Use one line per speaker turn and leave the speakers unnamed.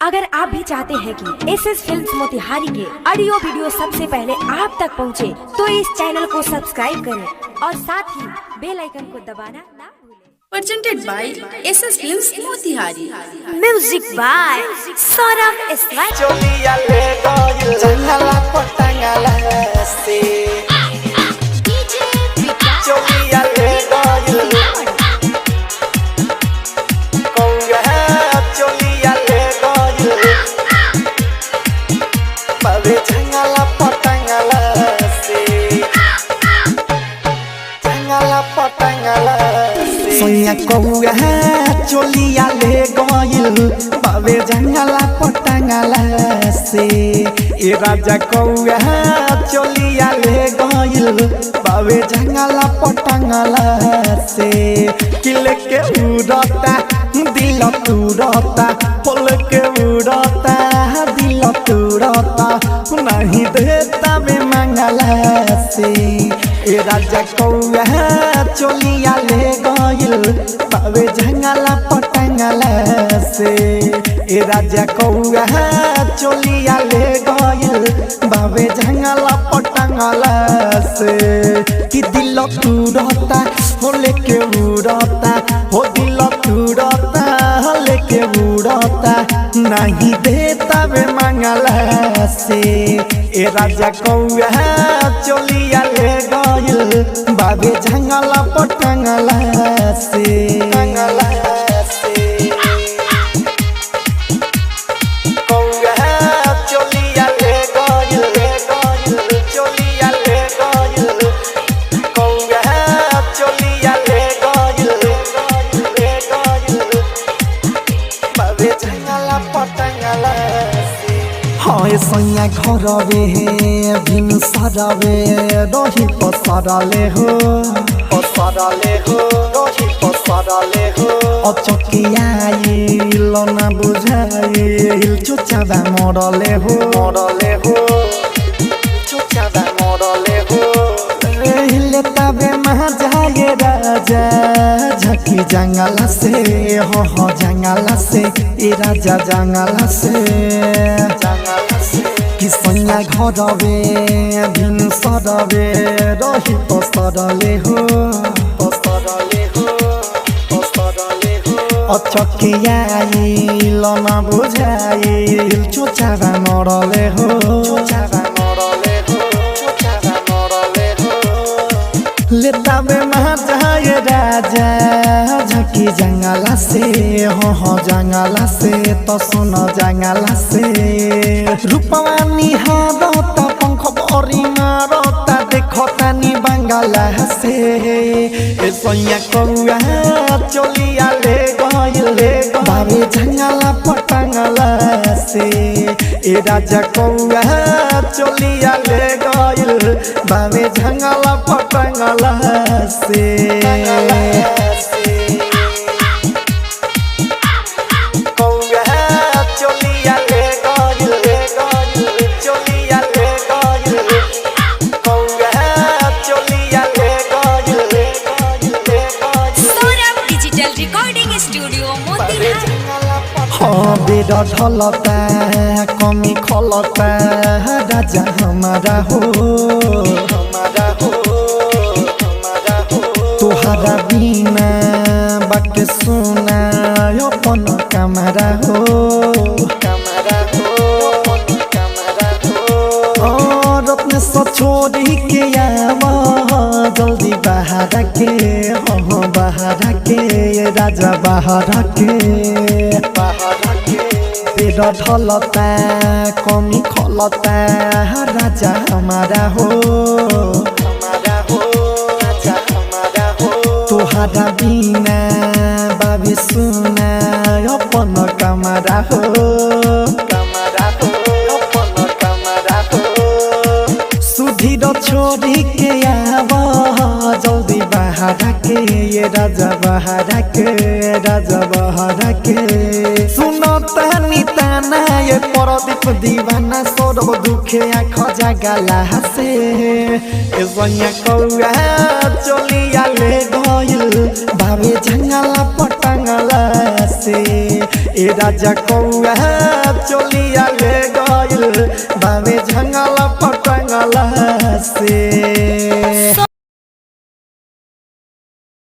अगर आप भी चाहते हैं कि एसएस फिल्म्स मोतिहारी के ऑडियो वीडियो सबसे पहले आप तक पहुंचे, तो इस चैनल को सब्सक्राइब करें और साथ ही बेल आइकन को दबाना ना भूलें।
Presented by SS Films Motihari.
Music by Saurabh Islam.
चोलिया ले गइल जंगला पटंगला से चोलिया ले गइल कौया चोलिया ले गइल बाबे जंगला पटंगला से जंगला पटंगला से सोया कौया चोलिया ले गइल बाबे जंगला पटंगला से ए राजा कौया चोलिया ले गइल बाबे जंगला पटंगला से किले के उड़ता दिल तुड़ता फल के उड़ता दिल तुड़ता नहीं देता बे मंगला से ए राजा कौया चोलिया ले गइल बाबे जंगला पटंगला से ए राजा कौया चोलिया ले गइल बाबे जंगला पटंगला से कि दिल तुड़ता हो लेके उड़ता हो दिल तुड़ता हो लेके उड़ता नहीं देता बे मंगला से ए राजा कौया चोलिया ले गइल बाबे जंगला पटंगला से जंगला से कौया चोलिया ले गइल चोलिया ले गइल कौया चोलिया ले गइल बाबे जंगला पटंगला से हाय सैया घरवे बिनु सरवे रही पसरले हो रही पसरले हो अचकियाइल ना बुझाइल चुचाबा मरले हो चुचाबा मरले हो ले तबे महाजाए राजा झकी जंगला से हो जंगला से ए राजा जंगला से कि सैया घरवे बिनु सरवे रही पसरले हो अचकियाइल ना बुझाइल चुचाबा मरले हो लेता बे महाजाए राजा झकी जंगला से हो जंगला से तो सुन जंगला से रूपवा निहारता पंख भरी मारता देखता नी बंगला से ए सैया कौया चोलिया ले गइल बाबे जंगला पटंगला से ए राजा कौया चोलिया ले गइल बाबे जंगला पटंगला से कौया चोलिया ले गइल चोलिया ले गइल कौया चोलिया ले गइल
Saurabh digital recording studio Motihari.
हाँ बेरा ढलता कमी खलता राजा हमारा हो तुहरा बिना बात सुना अपन कमरा हो रत्न से छोड़ी के आवा जल्दी बाहर के हो बाहर के राजा बाहर के पेड़ ढलता कमी खलता राजा हमारा हो तुहरा बिना बाबी सुना अपन कमरा हो सुधीर छोड़ी के आवा जल्दी बाहर के ये राजा बाहर के सुनता निताना ये परदीप दीवाना सौरभ दुखे आँख जगला से ए सैया कौया चोलिया ले गइल बाबे जंगला पटंगला से ए राजा कौआ से